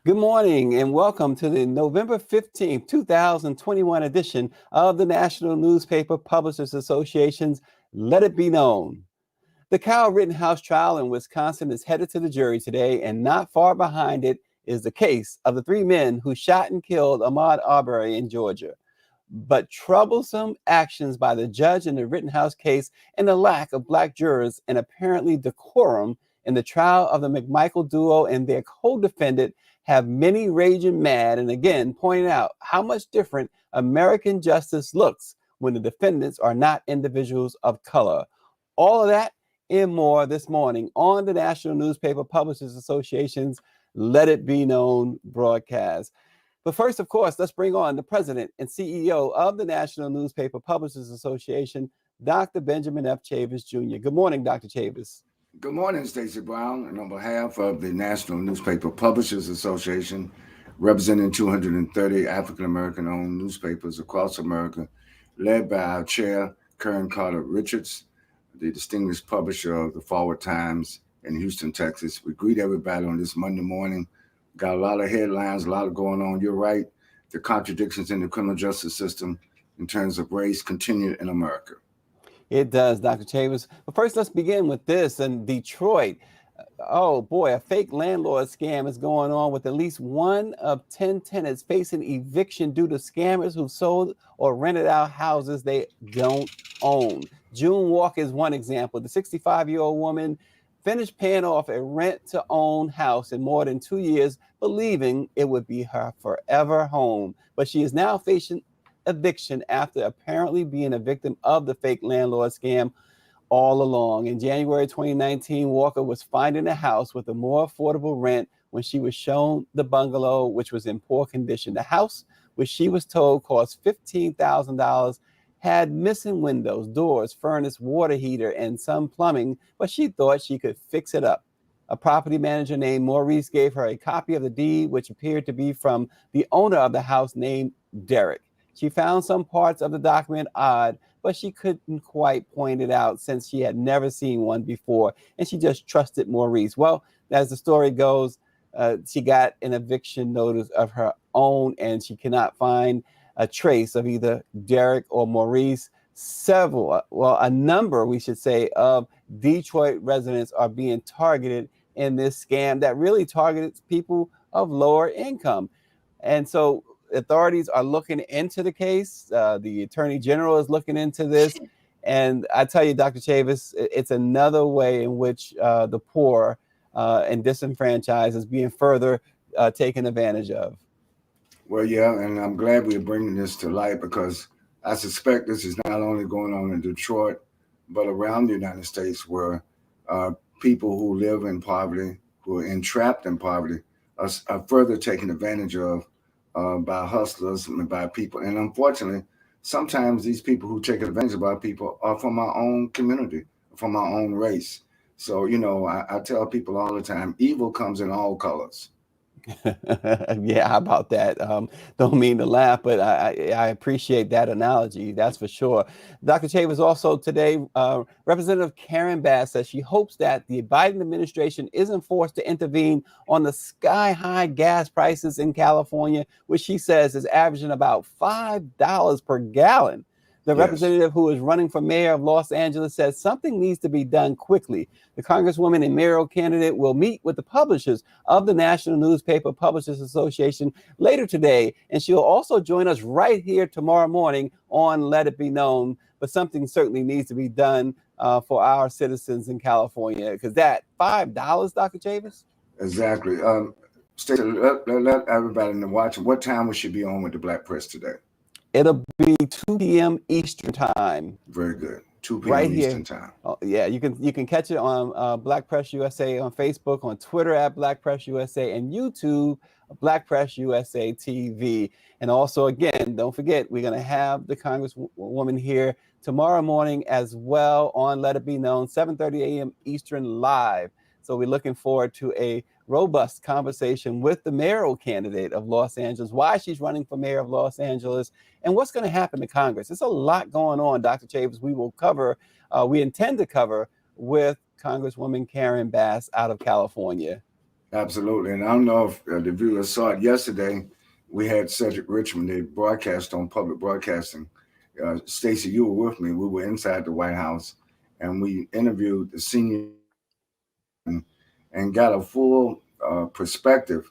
Good morning and welcome to the November 15th, 2021 edition of the National Newspaper Publishers Association's Let It Be Known. The Kyle Rittenhouse trial in Wisconsin is headed to the jury today, and not far behind it is the case of the three men who shot and killed Ahmaud Arbery in Georgia. But troublesome actions by the judge in the Rittenhouse case and the lack of Black jurors and apparently decorum in the trial of the McMichael duo and their co-defendant have many raging mad, and again pointing out how much different American justice looks when the defendants are not individuals of color. All of that and more this morning on the National Newspaper Publishers Association's Let It Be Known broadcast. But first, of course, let's bring on the president and CEO of the National Newspaper Publishers Association, Dr. Benjamin F. Chavis, Jr. Good morning, Dr. Chavis. Good morning, Stacy Brown, and on behalf of the National Newspaper Publishers Association, representing 230 African-American owned newspapers across America, led by our chair, Karen Carter Richards, the distinguished publisher of the Forward Times in Houston, Texas. We greet everybody on this Monday morning. Got a lot of headlines, a lot going on. You're right. The contradictions in the criminal justice system in terms of race continue in America. It does, Dr. Chavis. But first, let's begin with this. In Detroit, oh boy, a fake landlord scam is going on with at least 1 of 10 tenants facing eviction due to scammers who sold or rented out houses they don't own. June Walker is one example. The 65-year-old woman finished paying off a rent-to-own house in more than 2 years, believing it would be her forever home. But she is now facing eviction after apparently being a victim of the fake landlord scam all along. In January 2019, Walker was finding a house with a more affordable rent when she was shown the bungalow, which was in poor condition. The house, which she was told cost $15,000, had missing windows, doors, furnace, water heater, and some plumbing, but she thought she could fix it up. A property manager named Maurice gave her a copy of the deed, which appeared to be from the owner of the house named Derek. She found some parts of the document odd, but she couldn't quite point it out since she had never seen one before, and she just trusted Maurice. Well, as the story goes, she got an eviction notice of her own, and she cannot find a trace of either Derek or Maurice. A number, we should say, of Detroit residents are being targeted in this scam that really targets people of lower income. And so authorities are looking into the case. The Attorney General is looking into this. And I tell you, Dr. Chavis, it's another way in which the poor and disenfranchised is being further taken advantage of. Well, yeah, and I'm glad we're bringing this to light because I suspect this is not only going on in Detroit, but around the United States where people who live in poverty, who are entrapped in poverty, are further taken advantage of by hustlers and by people. And unfortunately, sometimes these people who take advantage of our people are from our own community, from our own race. So, I tell people all the time, evil comes in all colors. Yeah, how about that? Don't mean to laugh, but I appreciate that analogy. That's for sure. Dr. Chavis, also today, Representative Karen Bass says she hopes that the Biden administration isn't forced to intervene on the sky-high gas prices in California, which she says is averaging about $5 per gallon. The representative who is running for mayor of Los Angeles says something needs to be done quickly. The Congresswoman and mayoral candidate will meet with the publishers of the National Newspaper Publishers Association later today, and she'll also join us right here tomorrow morning on Let It Be Known. But something certainly needs to be done for our citizens in California, because that $5, Dr. Chavis? Exactly. Stacey, let everybody know watching. What time we should be on with the Black Press today? It'll be 2 p.m. Eastern time. Very good. 2 p.m. Right Eastern here. time. Oh, yeah, you can catch it on Black Press USA on Facebook, on Twitter at Black Press USA, and YouTube, Black Press USA TV. And also, again, don't forget, we're going to have the Congresswoman here tomorrow morning as well on Let It Be Known, 7:30 a.m. Eastern live. So we're looking forward to a robust conversation with the mayoral candidate of Los Angeles, why she's running for mayor of Los Angeles, and what's going to happen to Congress. There's a lot going on, Dr. Chavis. We intend to cover with Congresswoman Karen Bass out of California. Absolutely. And I don't know if the viewers saw it yesterday. We had Cedric Richmond, they broadcast on public broadcasting. Stacy, you were with me. We were inside the White House and we interviewed the senior and got a full perspective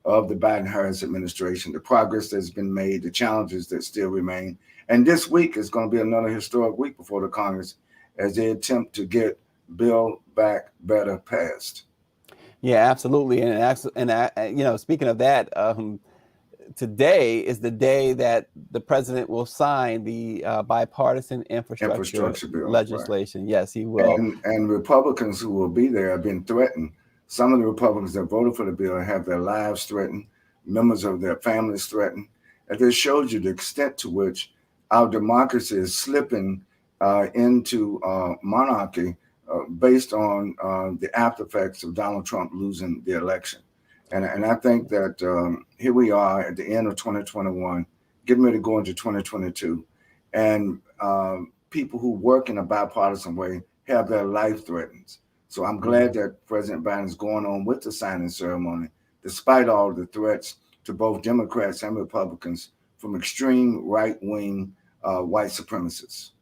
of the Biden-Harris administration, the progress that's been made, the challenges that still remain. And this week is going to be another historic week before the Congress as they attempt to get Build Back Better passed. Yeah, absolutely. And speaking of that, today is the day that the president will sign the bipartisan infrastructure bill legislation. Right. Yes, he will. And Republicans who will be there have been threatened. Some of the Republicans that voted for the bill have their lives threatened, members of their families threatened. And this shows you the extent to which our democracy is slipping into monarchy based on the after effects of Donald Trump losing the election. And I think that here we are at the end of 2021, getting ready to go into 2022, and people who work in a bipartisan way have their life threatened. So I'm glad that President Biden is going on with the signing ceremony, despite all the threats to both Democrats and Republicans from extreme right-wing white supremacists.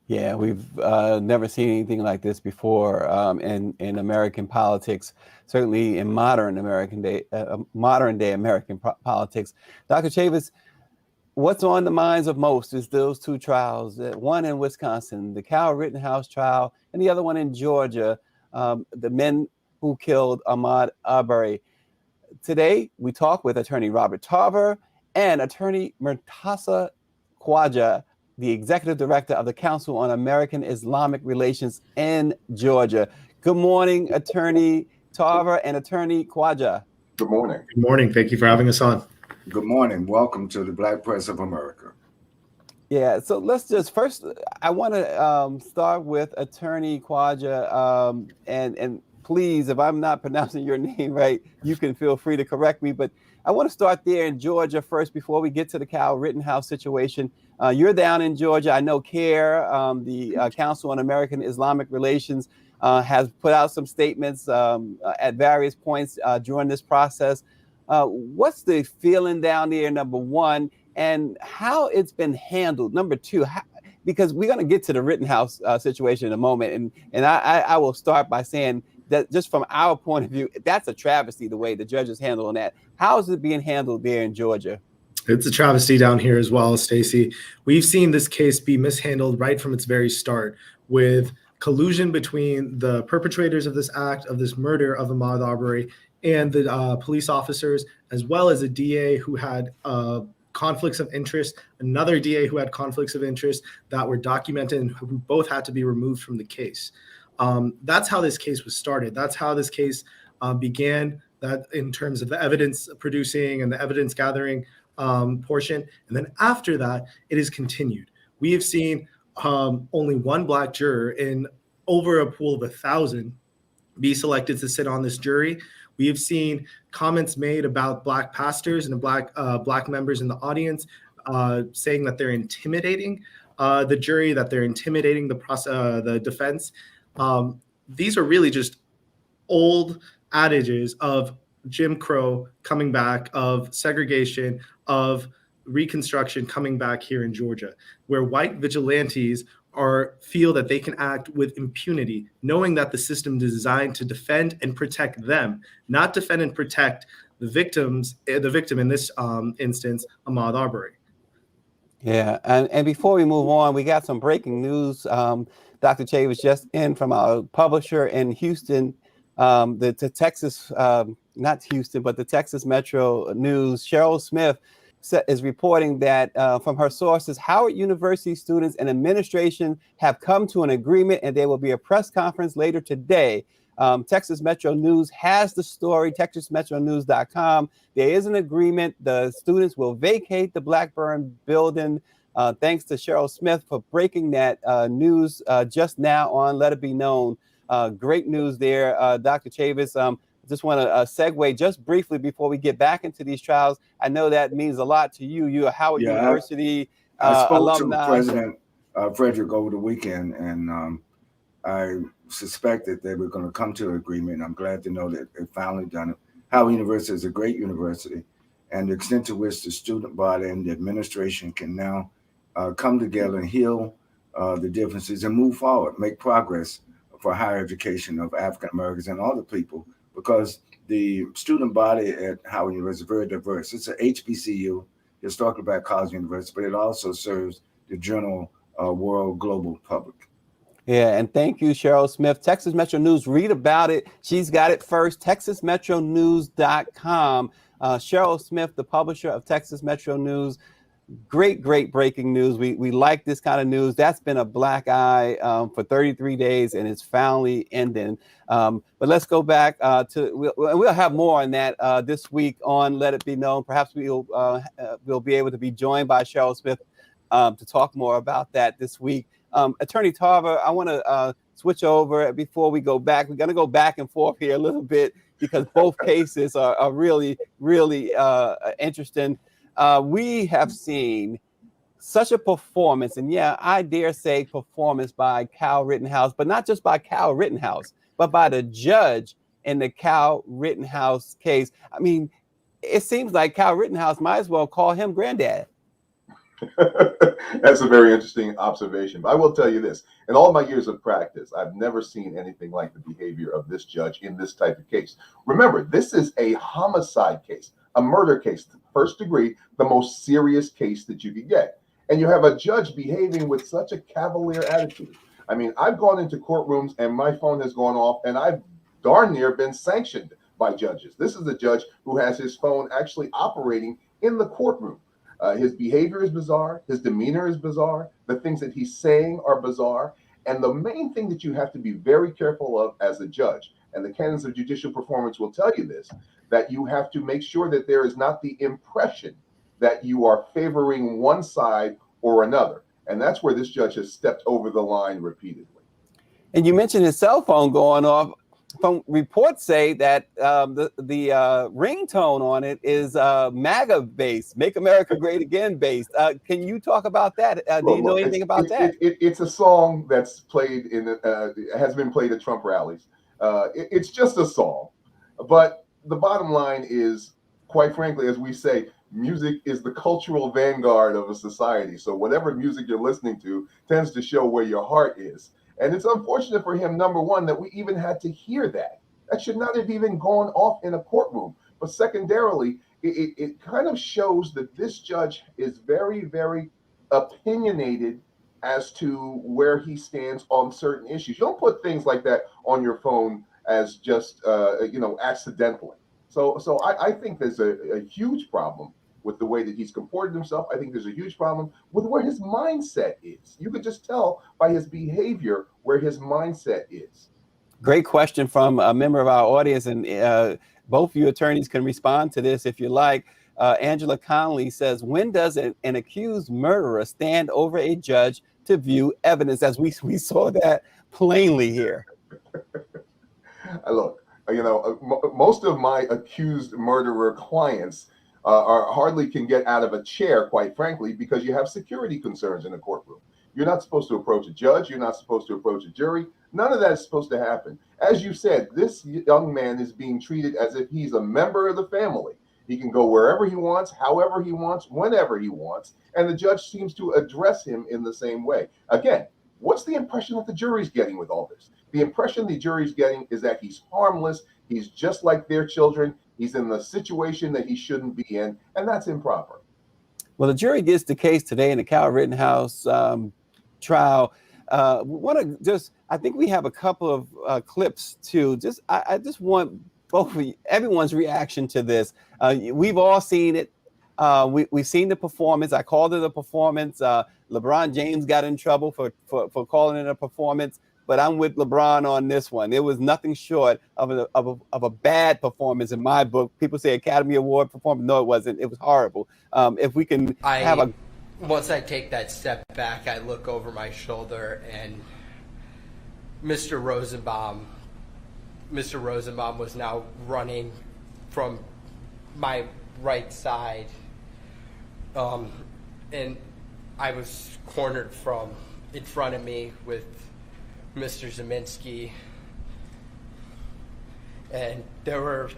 Yeah, we've never seen anything like this before in American politics, certainly in modern day American politics. Dr. Chavis, what's on the minds of most is those two trials, one in Wisconsin, the Kyle Rittenhouse trial, and the other one in Georgia, the men who killed Ahmaud Arbery. Today, we talk with attorney Robert Tarver and attorney Murtaza Khwaja, the executive director of the Council on American Islamic Relations in Georgia. Good morning, attorney Tarver and attorney Khwaja. Good morning. Good morning. Thank you for having us on. Good morning. Welcome to the Black Press of America. Yeah, so let's just first, I want to start with attorney Khwaja, and please, if I'm not pronouncing your name right, you can feel free to correct me, but I want to start there in Georgia first before we get to the Kyle Rittenhouse situation. You're down in Georgia. I know CARE, the Council on American Islamic Relations, has put out some statements at various points during this process. What's the feeling down there, number one, and how it's been handled, number two, because we're going to get to the Rittenhouse situation in a moment. And I will start by saying that just from our point of view, that's a travesty, the way the judge is handling that. How is it being handled there in Georgia? It's a travesty down here as well, Stacy. We've seen this case be mishandled right from its very start, with collusion between the perpetrators of this act, of this murder of Ahmaud Arbery, and the police officers, as well as a DA who had conflicts of interest, another DA who had conflicts of interest that were documented and who both had to be removed from the case. That's how this case was started. That's how this case began, that in terms of the evidence producing and the evidence gathering portion. And then after that, it is continued. We have seen only one Black juror in over a pool of 1,000 be selected to sit on this jury. We have seen comments made about Black pastors and Black members in the audience saying that they're intimidating the jury, that they're intimidating the defense. These are really just old adages of Jim Crow coming back, of segregation, of Reconstruction coming back here in Georgia, where white vigilantes feel that they can act with impunity, knowing that the system is designed to defend and protect them, not defend and protect the victim in this instance, Ahmaud Arbery. Yeah, and before we move on, we got some breaking news. Dr. Che was just in from our publisher in Houston, the Texas, not Houston, but the Texas Metro News. Cheryl Smith is reporting that from her sources, Howard University students and administration have come to an agreement, and there will be a press conference later today. Texas Metro News has the story, texasmetronews.com. There is an agreement. The students will vacate the Blackburn building. Thanks to Cheryl Smith for breaking that news just now on Let It Be Known. Great news there, Dr. Chavis. Just want to segue just briefly before we get back into these trials. I know that means a lot to you. You're a Howard University I spoke alumni. to President Frederick over the weekend, and I suspected they were going to come to an agreement. I'm glad to know that they finally done it. Howard University is a great university, and the extent to which the student body and the administration can now come together and heal the differences and move forward, make progress for higher education of African Americans and other people, because the student body at Howard University is very diverse. It's a HBCU, Historically Black College University, but it also serves the general world global public. Yeah, and thank you, Cheryl Smith. Texas Metro News, read about it. She's got it first, texasmetronews.com. Cheryl Smith, the publisher of Texas Metro News. Great breaking news. We like this kind of news. That's been a black eye for 33 days, and it's finally ending. But let's go back we'll have more on that this week on Let It Be Known. Perhaps we'll be able to be joined by Cheryl Smith to talk more about that this week. Attorney Tarver, I want to switch over before we go back. We're going to go back and forth here a little bit because both cases are really interesting. We have seen such a performance, and yeah, I dare say performance by Kyle Rittenhouse, but not just by Kyle Rittenhouse, but by the judge in the Kyle Rittenhouse case. I mean, it seems like Kyle Rittenhouse might as well call him granddad. That's a very interesting observation. But I will tell you this, in all my years of practice, I've never seen anything like the behavior of this judge in this type of case. Remember, this is a homicide case, a murder case, first degree, the most serious case that you could get. And you have a judge behaving with such a cavalier attitude. I mean, I've gone into courtrooms and my phone has gone off and I've darn near been sanctioned by judges. This is a judge who has his phone actually operating in the courtroom. His behavior is bizarre. His demeanor is bizarre. The things that he's saying are bizarre. And the main thing that you have to be very careful of as a judge, and the canons of judicial performance will tell you this, that you have to make sure that there is not the impression that you are favoring one side or another. And that's where this judge has stepped over the line repeatedly. And you mentioned his cell phone going off. From reports say that the ringtone on it is MAGA based, Make America Great Again based. Can you talk about that? Do you know anything about that? It's a song that's played has been played at Trump rallies. It's just a song, but the bottom line is, quite frankly, as we say, music is the cultural vanguard of a society. So whatever music you're listening to tends to show where your heart is. And it's unfortunate for him, number one, that we even had to hear that. That should not have even gone off in a courtroom. But secondarily, it kind of shows that this judge is very, very opinionated as to where he stands on certain issues. You don't put things like that on your phone as just, accidentally. So I think there's a huge problem with the way that he's comported himself. I think there's a huge problem with where his mindset is. You could just tell by his behavior where his mindset is. Great question from a member of our audience, and both of you attorneys can respond to this if you like. Angela Connolly says, when does an accused murderer stand over a judge to view evidence? As we saw that plainly here. Look, most of my accused murderer clients hardly can get out of a chair, quite frankly, because you have security concerns in a courtroom. You're not supposed to approach a judge. You're not supposed to approach a jury. None of that is supposed to happen. As you said, this young man is being treated as if he's a member of the family. He can go wherever he wants, however he wants, whenever he wants, and the judge seems to address him in the same way. Again, what's the impression that the jury's getting with all this? The impression the jury's getting is that he's harmless. He's just like their children. He's in the situation that he shouldn't be in, and that's improper. Well, the jury gets the case today in the Kyle Rittenhouse trial. I think we have a couple of clips too. I just want everyone's reaction to this. We've all seen it. We've seen the performance. I called it a performance. LeBron James got in trouble for calling it a performance. But I'm with LeBron on this one. It was nothing short of a bad performance in my book. People say Academy Award performance. No, it wasn't. It was horrible. If we can once I take that step back, I look over my shoulder and Mr. Rosenbaum was now running from my right side. And I was cornered from in front of me with Mr. Zeminski, and there were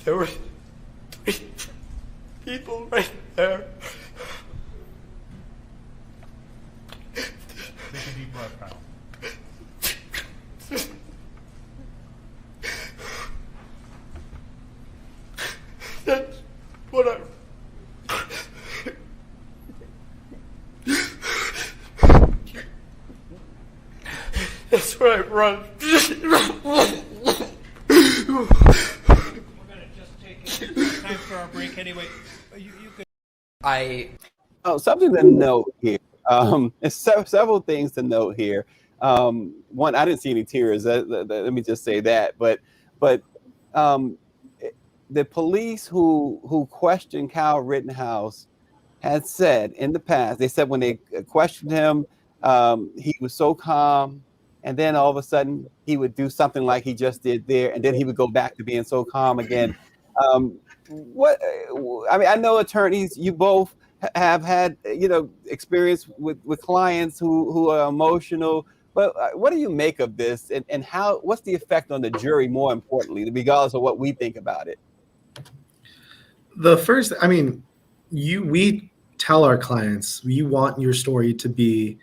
There were 3 people right there. Take a deep breath, Kyle. That's what I. That's what I run. We're gonna just take time for our break anyway. You could. Something to note here. There's several things to note here. One, I didn't see any tears. Let me just say that. But the police who questioned Kyle Rittenhouse had said in the past, they said when they questioned him, he was so calm, and then all of a sudden he would do something like he just did there, and then he would go back to being so calm again. I know attorneys, you both have had experience with clients who are emotional, but what do you make of this, and what's the effect on the jury, more importantly, regardless of what we think about it? The first, we tell our clients, you want your story to be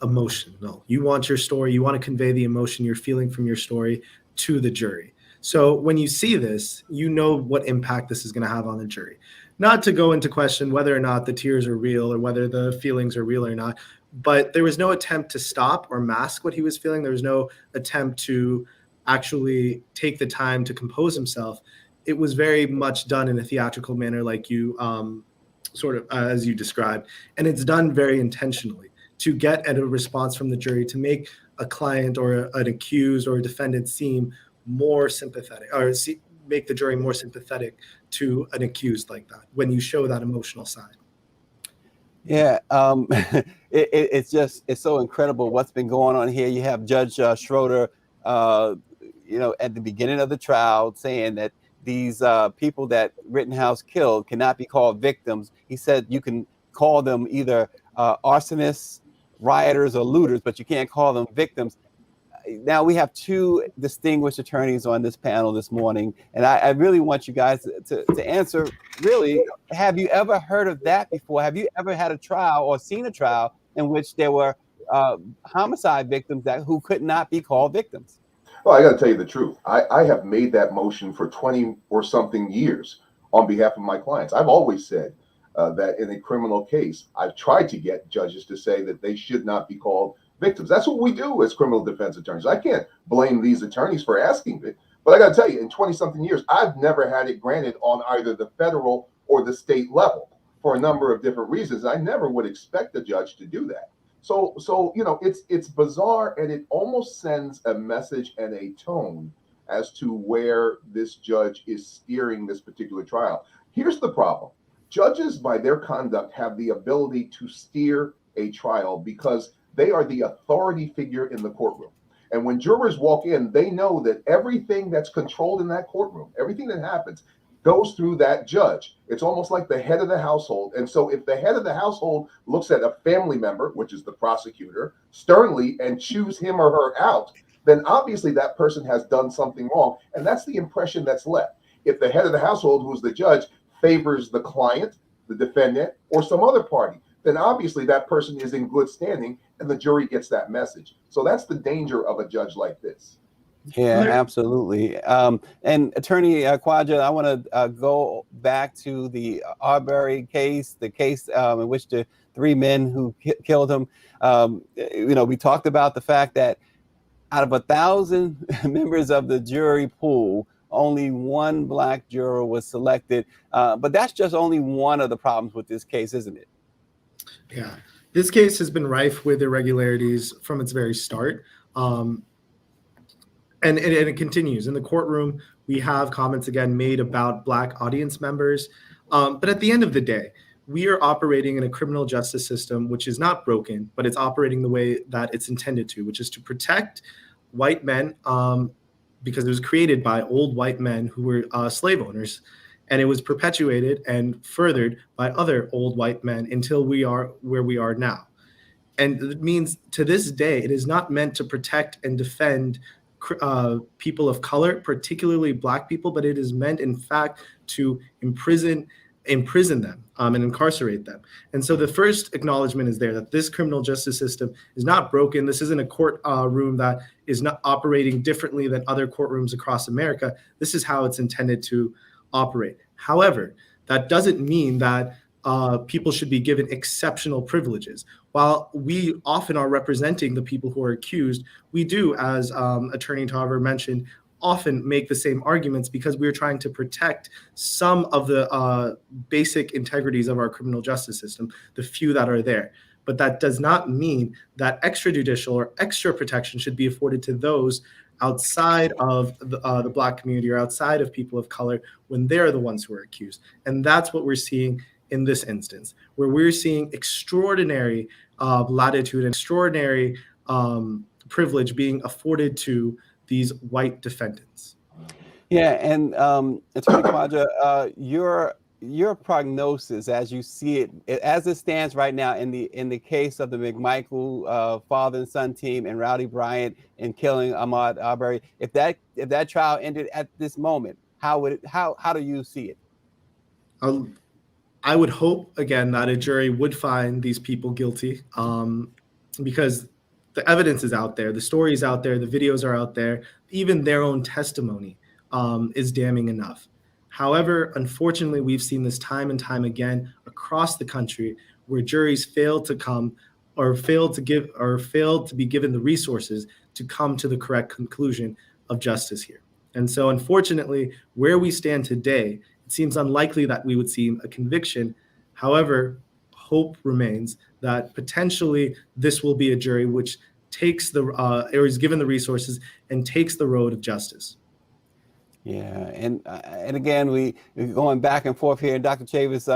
emotional. You want your story, you want to convey the emotion you're feeling from your story to the jury. So when you see this, you know what impact this is going to have on the jury. Not to go into question whether or not the tears are real or whether the feelings are real or not, but there was no attempt to stop or mask what he was feeling. There was no attempt to actually take the time to compose himself. It was very much done in a theatrical manner, like you as you described, and it's done very intentionally to get at a response from the jury, to make a client or an accused or a defendant seem more sympathetic, or make the jury more sympathetic to an accused like that when you show that emotional side. Yeah, it's so incredible what's been going on here. You have Judge Schroeder, at the beginning of the trial saying that these people that Rittenhouse killed cannot be called victims. He said you can call them either arsonists, rioters, or looters, but you can't call them victims. Now we have 2 distinguished attorneys on this panel this morning, and I really want you guys to answer. Really, have you ever heard of that before? Have you ever had a trial or seen a trial in which there were homicide victims who could not be called victims? Well, I got to tell you the truth. I have made that motion for 20 or something years on behalf of my clients. I've always said that in a criminal case, I've tried to get judges to say that they should not be called victims. That's what we do as criminal defense attorneys. I can't blame these attorneys for asking it, but I got to tell you, in 20 something years, I've never had it granted on either the federal or the state level for a number of different reasons. I never would expect a judge to do that. So it's bizarre, and it almost sends a message and a tone as to where this judge is steering this particular trial. Here's the problem. Judges, by their conduct, have the ability to steer a trial because they are the authority figure in the courtroom. And when jurors walk in, they know that everything that's controlled in that courtroom, everything that happens, goes through that judge. It's almost like the head of the household. And so if the head of the household looks at a family member, which is the prosecutor, sternly and chews him or her out, then obviously that person has done something wrong. And that's the impression that's left. If the head of the household, who's the judge, favors the client, the defendant, or some other party, then obviously that person is in good standing and the jury gets that message. So that's the danger of a judge like this. Yeah, absolutely. And Attorney Quadra, I want to go back to the Arbery case, the case in which the 3 men who killed him. We talked about the fact that out of 1,000 members of the jury pool, only 1 Black juror was selected. But that's just only one of the problems with this case, isn't it? Yeah, this case has been rife with irregularities from its very start. And it continues. In the courtroom, we have comments again made about Black audience members. But at the end of the day, we are operating in a criminal justice system which is not broken, but it's operating the way that it's intended to, which is to protect white men because it was created by old white men who were slave owners. And it was perpetuated and furthered by other old white men until we are where we are now. And it means to this day, it is not meant to protect and defend people of color, particularly Black people, but it is meant, in fact, to imprison them and incarcerate them. And so the first acknowledgement is there that this criminal justice system is not broken. This isn't a court room that is not operating differently than other courtrooms across America. This is how it's intended to operate. However, that doesn't mean that people should be given exceptional privileges. While we often are representing the people who are accused, we do, as Attorney Tarver mentioned, often make the same arguments because we're trying to protect some of the basic integrities of our criminal justice system, the few that are there. But that does not mean that extrajudicial or extra protection should be afforded to those outside of the Black community or outside of people of color when they're the ones who are accused. And that's what we're seeing in this instance, where we're seeing extraordinary latitude and extraordinary privilege being afforded to these white defendants. Yeah, and Attorney Kwadra, your prognosis as you see it, as it stands right now in the case of the McMichael father and son team and Rowdy Bryant and killing Ahmaud Arbery, if that trial ended at this moment, how do you see it? I would hope again that a jury would find these people guilty, because the evidence is out there, the story is out there, the videos are out there, even their own testimony is damning enough. However, unfortunately, we've seen this time and time again across the country where juries fail to come or fail to be given the resources to come to the correct conclusion of justice here. And so unfortunately, where we stand today, it seems unlikely that we would see a conviction. However, hope remains that potentially this will be a jury which takes or is given the resources and takes the road of justice. Yeah, and again, we're going back and forth here. And Dr. Chavis,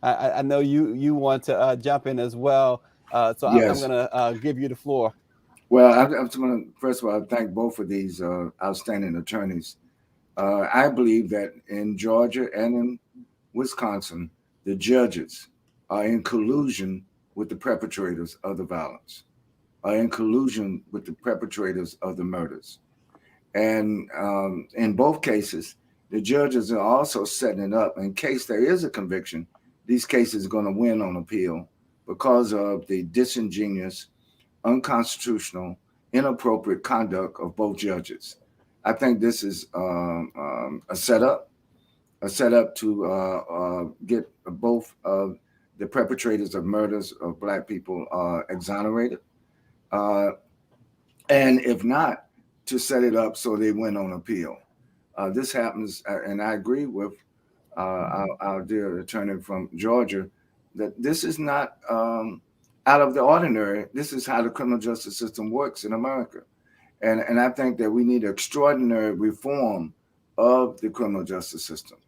I know you want to jump in as well, so yes. I'm going to give you the floor. Well, I'm going to first of all thank both of these outstanding attorneys. I believe that in Georgia and in Wisconsin, the judges are in collusion with the perpetrators of the violence, are in collusion with the perpetrators of the murders. And in both cases, the judges are also setting it up in case there is a conviction. These cases are going to win on appeal because of the disingenuous, unconstitutional, inappropriate conduct of both judges. I think this is a setup to get both of the perpetrators of murders of Black people exonerated. And if not, to set it up so they win on appeal. This happens, and I agree with our dear attorney from Georgia, that this is not out of the ordinary. This is how the criminal justice system works in America. And I think that we need extraordinary reform of the criminal justice system,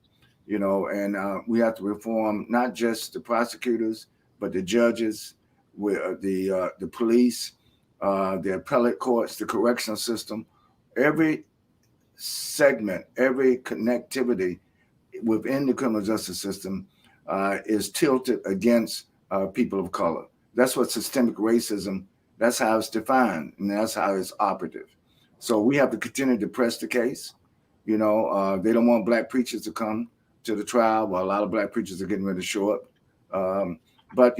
and we have to reform not just the prosecutors, but the judges, the police, the appellate courts, the correctional system. Every segment, every connectivity within the criminal justice system is tilted against people of color. That's what systemic racism, that's how it's defined, and that's how it's operative. So we have to continue to press the case. They don't want Black preachers to come to the trial. Well, a lot of Black preachers are getting ready to show up. But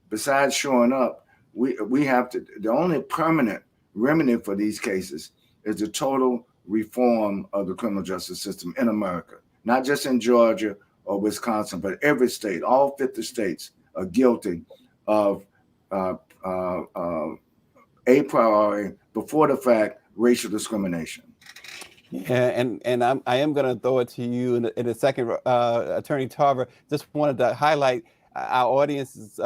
besides showing up, we have to, the only permanent remedy for these cases is the total reform of the criminal justice system in America, not just in Georgia or Wisconsin, but every state. All 50 states are guilty of a priori, before the fact, racial discrimination. Yeah, and I am going to throw it to you in a second, Attorney Tarver. Just wanted to highlight our audience.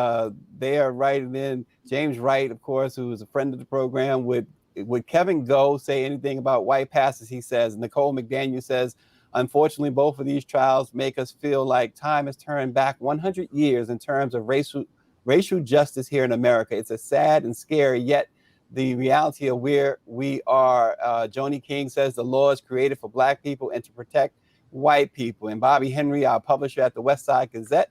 They are writing in. James Wright, of course, who is a friend of the program. Would Kevin Go say anything about white pastors? He says. Nicole McDaniel says, unfortunately, both of these trials make us feel like time has turned back 100 years in terms of racial justice here in America. It's a sad and scary, yet the reality of where we are. Joni King says the law is created for Black people and to protect white people. And Bobby Henry, our publisher at the West Side Gazette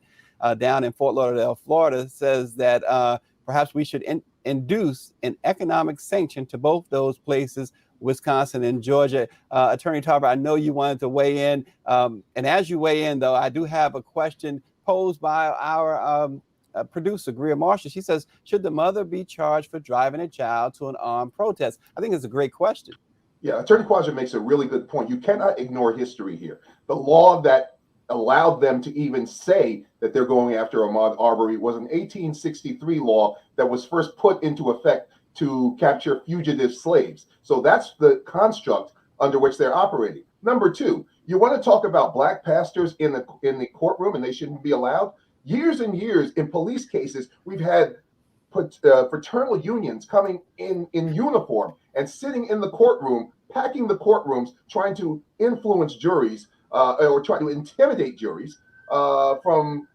down in Fort Lauderdale, Florida, says that perhaps we should induce an economic sanction to both those places Wisconsin and Georgia. Attorney Tarver, I know you wanted to weigh in. And as you weigh in, though, I do have a question posed by our producer, Greer Marshall. She says, should the mother be charged for driving a child to an armed protest? I think it's a great question. Yeah, Attorney Quadra makes a really good point. You cannot ignore history here. The law that allowed them to even say that they're going after Ahmaud Arbery was an 1863 law that was first put into effect to capture fugitive slaves. So that's the construct under which they're operating. Number two, you want to talk about black pastors in the courtroom and they shouldn't be allowed? Years and years in police cases, we've had fraternal unions coming in uniform and sitting in the courtroom, packing the courtrooms, trying to influence juries or trying to intimidate juries from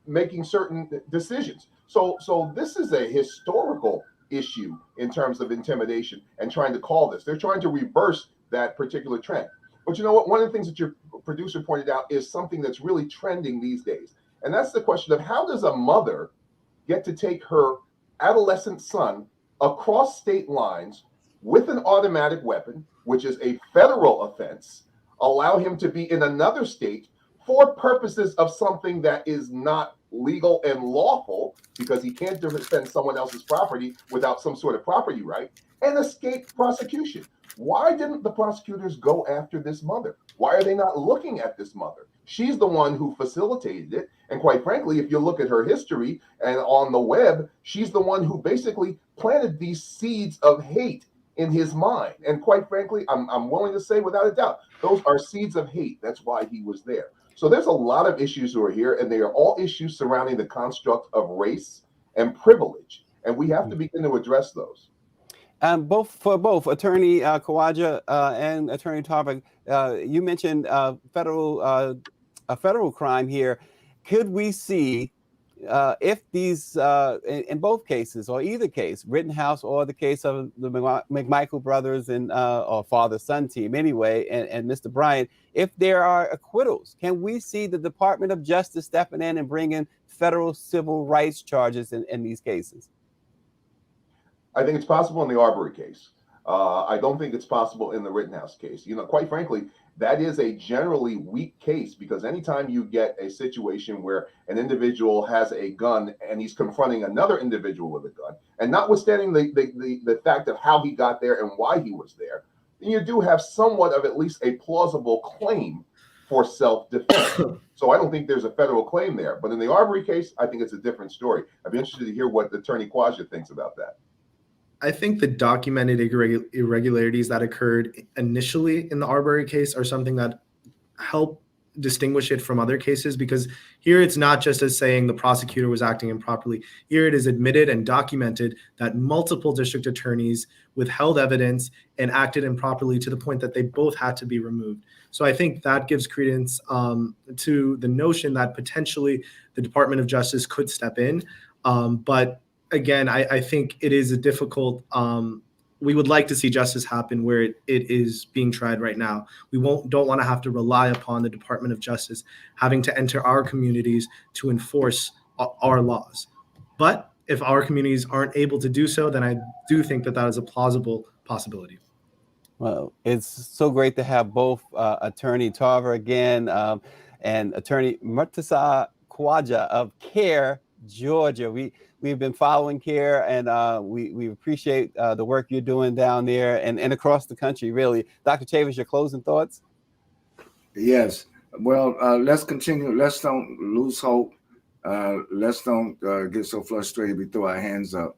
making certain decisions. So this is a historical issue in terms of intimidation and trying to call this. They're trying to reverse that particular trend. But you know what? One of the things that your producer pointed out is something that's really trending these days. And that's the question of how does a mother get to take her adolescent son across state lines with an automatic weapon, which is a federal offense, allow him to be in another state for purposes of something that is not legal and lawful, because he can't defend someone else's property without some sort of property right, and escape prosecution. Why didn't the prosecutors go after this mother? Why are they not looking at this mother? She's the one who facilitated it. And quite frankly, if you look at her history and on the web, she's the one who basically planted these seeds of hate in his mind. And quite frankly, I'm willing to say without a doubt, those are seeds of hate. That's why he was there. So there's a lot of issues who are here, and they are all issues surrounding the construct of race and privilege. And we have to begin to address those. Both Attorney Khawaja and Attorney Tarver, you mentioned a federal crime here. Could we see if these, in both cases, or either case, Rittenhouse or the case of the McMichael brothers and or father-son team anyway, and Mr. Bryant, if there are acquittals, can we see the Department of Justice stepping in and bringing federal civil rights charges in these cases? I think it's possible in the Arbery case. I don't think it's possible in the Rittenhouse case. You know, quite frankly, that is a generally weak case, because anytime you get a situation where an individual has a gun and he's confronting another individual with a gun, and notwithstanding the fact of how he got there and why he was there, then you do have somewhat of at least a plausible claim for self-defense. So I don't think there's a federal claim there. But in the Arbery case, I think it's a different story. I'd be interested to hear what Attorney Quadra thinks about that. I think the documented irregularities that occurred initially in the Arbery case are something that help distinguish it from other cases, because here it's not just as saying the prosecutor was acting improperly. Here it is admitted and documented that multiple district attorneys withheld evidence and acted improperly to the point that they both had to be removed. So I think that gives credence to the notion that potentially the Department of Justice could step in. But again, I think it is a difficult, we would like to see justice happen where it is being tried right now. We don't want to have to rely upon the Department of Justice having to enter our communities to enforce our laws. But if our communities aren't able to do so, then I do think that is a plausible possibility. Well, it's so great to have both Attorney Tarver again and Attorney Murtaza Khawaja of CARE, Georgia. We've been following CARE, and we appreciate the work you're doing down there and across the country, really. Dr. Chavis, your closing thoughts? Yes. Well, let's continue. Let's don't lose hope. Let's don't get so frustrated we throw our hands up.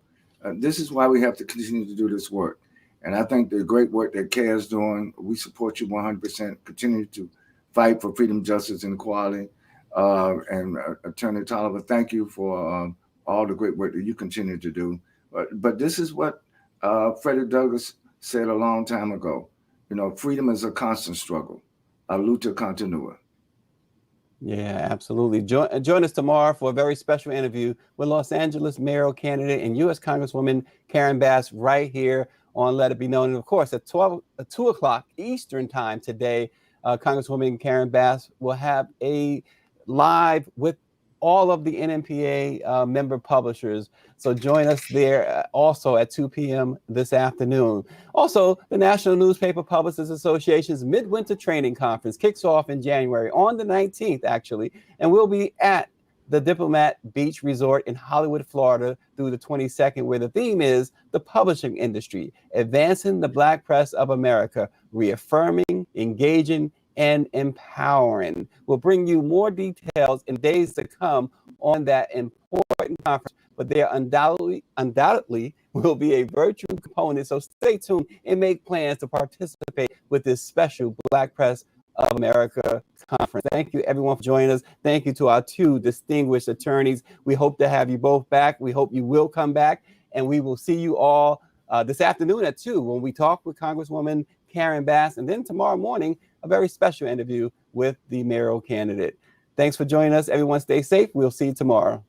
This is why we have to continue to do this work. And I think the great work that CARE is doing, we support you 100%. Continue to fight for freedom, justice, and equality. And Attorney Tolliver, thank you for all the great work that you continue to do. But this is what Frederick Douglass said a long time ago. You know, freedom is a constant struggle, a luta continua. Yeah, absolutely. Join us tomorrow for a very special interview with Los Angeles mayoral candidate and U.S. Congresswoman Karen Bass right here on Let It Be Known. And of course, at 2 o'clock Eastern time today, Congresswoman Karen Bass will have a live with all of the NMPA member publishers. So join us there also at 2 p.m. this afternoon. Also, the National Newspaper Publishers Association's Midwinter Training Conference kicks off in January on the 19th, actually, and we'll be at the Diplomat Beach Resort in Hollywood, Florida through the 22nd, where the theme is the publishing industry, advancing the Black press of America, reaffirming, engaging, and empowering. We'll bring you more details in days to come on that important conference, but there undoubtedly will be a virtual component, so stay tuned and make plans to participate with this special Black Press of America conference. Thank you everyone for joining us. Thank you to our two distinguished attorneys. We hope to have you both back. We hope you will come back, and we will see you all this afternoon at 2 when we talk with Congresswoman Karen Bass, and then tomorrow morning, a very special interview with the mayoral candidate. Thanks for joining us. Everyone stay safe. We'll see you tomorrow.